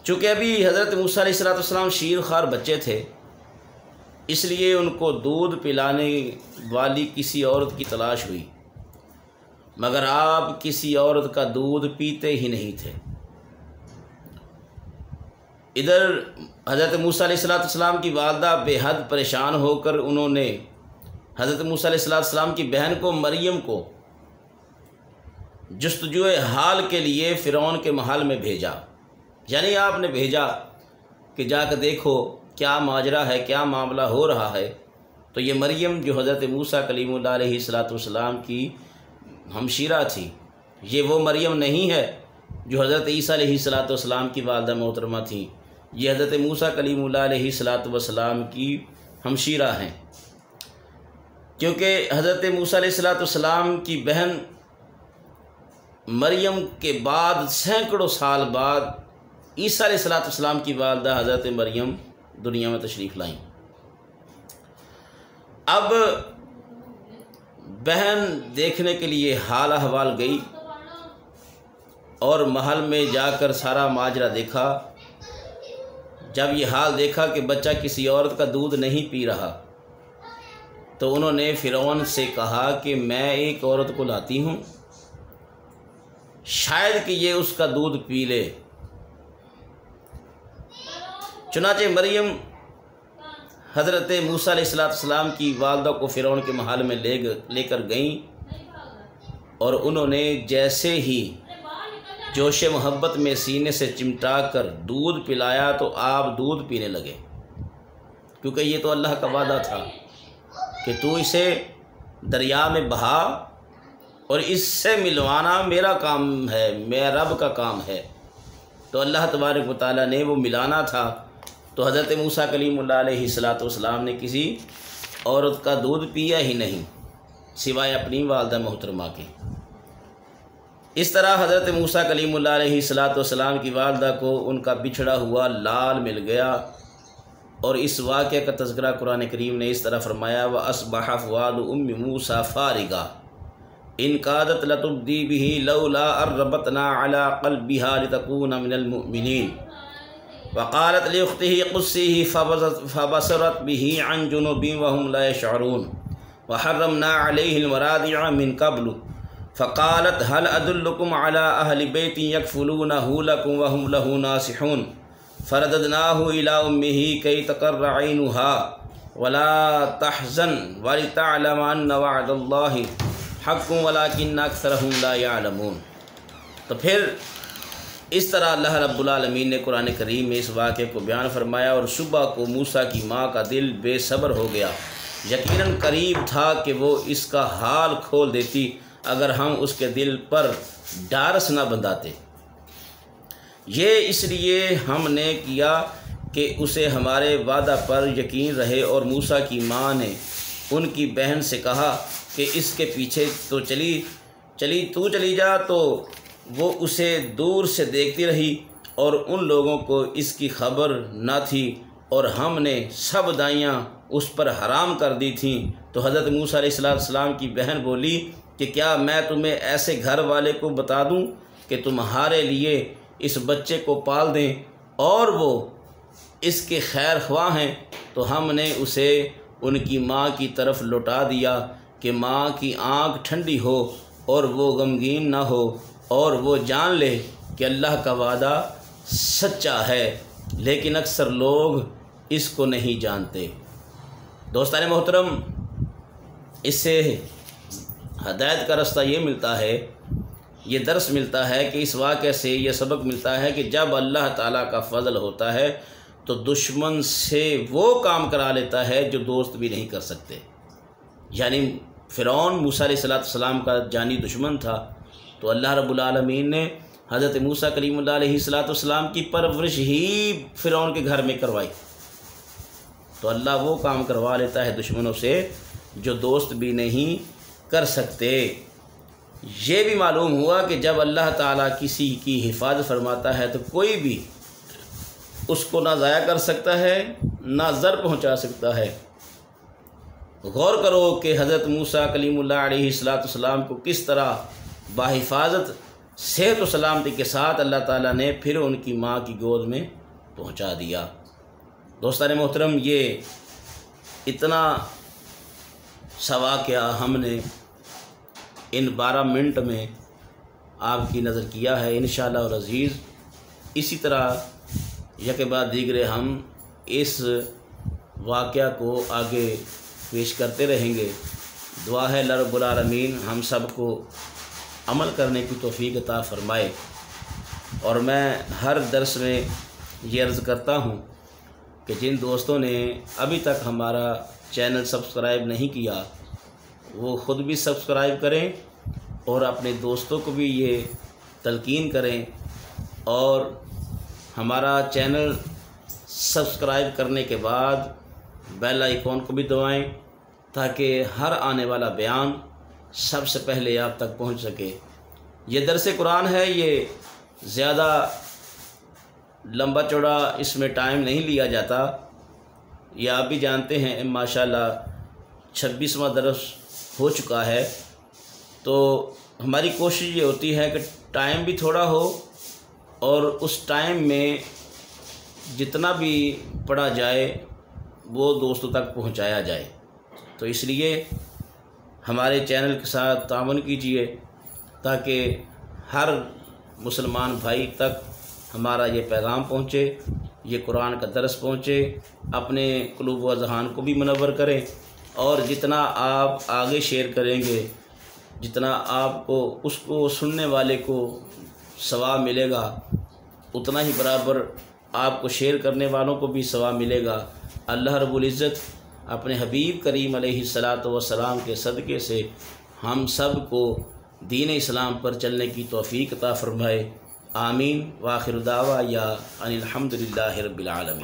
چونکہ ابھی حضرت موسیٰ علیہ السلام شیر خوار بچے تھے، اس لیے ان کو دودھ پلانے والی کسی عورت کی تلاش ہوئی، مگر آپ کسی عورت کا دودھ پیتے ہی نہیں تھے۔ ادھر حضرت موسیٰ علیہ السلام کی والدہ بے حد پریشان ہو کر انہوں نے حضرت موسیٰ علیہ السلام کی بہن کو مریم کو جستجوء حال کے لیے فرعون کے محل میں بھیجا، یعنی آپ نے بھیجا کہ جا کے دیکھو کیا ماجرا ہے، کیا معاملہ ہو رہا ہے۔ تو یہ مریم جو حضرت موسیٰ کلیم اللہ علیہ السلام کی ہمشیرہ تھی، یہ وہ مریم نہیں ہے جو حضرت عیسیٰ علیہ السلام کی والدہ محترمہ تھیں، یہ حضرت موسیٰ کلیم اللہ علیہ السلام کی ہمشیرہ ہیں، کیونکہ حضرت موسیٰ علیہ السلام کی بہن مریم کے بعد سینکڑوں سال بعد عیسیٰ علیہ السلام کی والدہ حضرت مریم دنیا میں تشریف لائیں۔ اب بہن دیکھنے کے لیے حال احوال گئی اور محل میں جا کر سارا ماجرا دیکھا۔ جب یہ حال دیکھا کہ بچہ کسی عورت کا دودھ نہیں پی رہا تو انہوں نے فرعون سے کہا کہ میں ایک عورت کو لاتی ہوں، شاید کہ یہ اس کا دودھ پی لے۔ چنانچہ مریم حضرت موسیٰ علیہ السلام کی والدہ کو فرعون کے محل میں لے کر گئیں، اور انہوں نے جیسے ہی جوش محبت میں سینے سے چمٹا کر دودھ پلایا تو آپ دودھ پینے لگے، کیونکہ یہ تو اللہ کا وعدہ تھا کہ تو اسے دریا میں بہا اور اس سے ملوانا میرا کام ہے، میرا رب کا کام ہے۔ تو اللہ تبارک و تعالیٰ نے وہ ملانا تھا، تو حضرت موسیٰ کلیم اللہ علیہ السلام نے کسی عورت کا دودھ پیا ہی نہیں سوائے اپنی والدہ محترمہ کے۔ اس طرح حضرت موسیٰ کلیم اللہ علیہ السلام کی والدہ کو ان کا بچھڑا ہوا لال مل گیا، اور اس واقعہ کا تذکرہ قرآن کریم نے اس طرح فرمایا وَأَصْبَحَ فُؤَادُ أُمِّ مُوسَىٰ فَارِغًا إِنْ كَادَتْ لَتُبْدِي بِهِ لَوْلَا أَن رَّبَطْنَا عَلَىٰ قَلْبِهَا لِتَكُونَ مِنَ الْمُؤْمِنِينَ وَقَالَتْ لِأُخْتِهِ قُصِّيهِ فَبَصَرَتْ بِهِ عَن جُنُوبٍ وَهُمْ لَا يَشْعُرُونَ وَحَرَّمْنَا عَلَيْهِ الْمَرَاضِعَ مِن قَبْلُ فَقَالَتْ هَلْ أَدُلُّكُمْ عَلَىٰ أَهْلِ بَيْتٍ يَكْفُلُونَهُ لَكُمْ وَهُمْ لَهُ نَاصِحُونَ فَرَدَدْنَاهُ إِلَىٰ أُمِّهِ كَيْ تَقَرَّ عَيْنُهَا وَلَا تَحْزَنْ وَلِتَعْلَمَ أَنَّ وَعْدَ اللَّهِ حق ولیکن اکثرہم لا یعلمون۔ تو پھر اس طرح اللہ رب العالمین نے قرآن کریم میں اس واقعے کو بیان فرمایا، اور صبح کو موسیٰ کی ماں کا دل بے صبر ہو گیا، یقیناً قریب تھا کہ وہ اس کا حال کھول دیتی اگر ہم اس کے دل پر ڈارس نہ بندھاتے۔ یہ اس لیے ہم نے کیا کہ اسے ہمارے وعدہ پر یقین رہے، اور موسیٰ کی ماں نے ان کی بہن سے کہا کہ اس کے پیچھے تو چلی جا، تو وہ اسے دور سے دیکھتی رہی، اور ان لوگوں کو اس کی خبر نہ تھی، اور ہم نے سب دائیاں اس پر حرام کر دی تھیں۔ تو حضرت موسیٰ علیہ السلام کی بہن بولی کہ کیا میں تمہیں ایسے گھر والے کو بتا دوں کہ تمہارے لیے اس بچے کو پال دیں، اور وہ اس کے خیر خواہ ہیں؟ تو ہم نے اسے ان کی ماں کی طرف لوٹا دیا کہ ماں کی آنکھ ٹھنڈی ہو اور وہ غمگین نہ ہو، اور وہ جان لے کہ اللہ کا وعدہ سچا ہے، لیکن اکثر لوگ اس کو نہیں جانتے۔ دوستان محترم، اس سے ہدایت کا رستہ یہ ملتا ہے، یہ درس ملتا ہے کہ اس واقعے سے یہ سبق ملتا ہے کہ جب اللہ تعالیٰ کا فضل ہوتا ہے تو دشمن سے وہ کام کرا لیتا ہے جو دوست بھی نہیں کر سکتے۔ یعنی فرعون موسیٰ علیہ السلام کا جانی دشمن تھا، تو اللہ رب العالمین نے حضرت موسیٰ کلیم اللہ علیہ السلام کی پرورش ہی فرعون کے گھر میں کروائی۔ تو اللہ وہ کام کروا لیتا ہے دشمنوں سے جو دوست بھی نہیں کر سکتے۔ یہ بھی معلوم ہوا کہ جب اللہ تعالیٰ کسی کی حفاظت فرماتا ہے تو کوئی بھی اس کو نہ ضائع کر سکتا ہے، نہ ضر پہنچا سکتا ہے۔ غور کرو کہ حضرت موسیٰ کلیم اللہ علیہ السلام کو کس طرح بحفاظت صحت و سلامتی کے ساتھ اللہ تعالیٰ نے پھر ان کی ماں کی گود میں پہنچا دیا۔ دوستان محترم، یہ اتنا سا واقعہ ہم نے ان 12 منٹ میں آپ کی نظر کیا ہے۔ انشاءاللہ العزیز اسی طرح یک بعد دیگرے ہم اس واقعہ کو آگے پیش کرتے رہیں گے۔ دعا ہے اللہ رب العالمین ہم سب کو عمل کرنے کی توفیق عطا فرمائے۔ اور میں ہر درس میں یہ عرض کرتا ہوں کہ جن دوستوں نے ابھی تک ہمارا چینل سبسکرائب نہیں کیا وہ خود بھی سبسکرائب کریں اور اپنے دوستوں کو بھی یہ تلقین کریں، اور ہمارا چینل سبسکرائب کرنے کے بعد بیل آئیکن کو بھی دبائیں تاکہ ہر آنے والا بیان سب سے پہلے آپ تک پہنچ سکے۔ یہ درس قرآن ہے، یہ زیادہ لمبا چوڑا اس میں ٹائم نہیں لیا جاتا۔ یہ آپ بھی جانتے ہیں ماشاءاللہ 26واں درس ہو چکا ہے، تو ہماری کوشش یہ ہوتی ہے کہ ٹائم بھی تھوڑا ہو اور اس ٹائم میں جتنا بھی پڑھا جائے وہ دوستوں تک پہنچایا جائے۔ تو اس لیے ہمارے چینل کے ساتھ تعاون کیجیے تاکہ ہر مسلمان بھائی تک ہمارا یہ پیغام پہنچے، یہ قرآن کا درس پہنچے، اپنے قلوب و اذہان کو بھی منور کریں، اور جتنا آپ آگے شیئر کریں گے، جتنا آپ کو اس کو سننے والے کو ثواب ملے گا، اتنا ہی برابر آپ کو شیئر کرنے والوں کو بھی ثواب ملے گا۔ اللہ رب العزت اپنے حبیب کریم علیہ الصلاۃ والسلام کے صدقے سے ہم سب کو دین اسلام پر چلنے کی توفیق عطا فرمائے۔ آمین۔ وآخر دعوانا ان الحمد للہ رب العالمین۔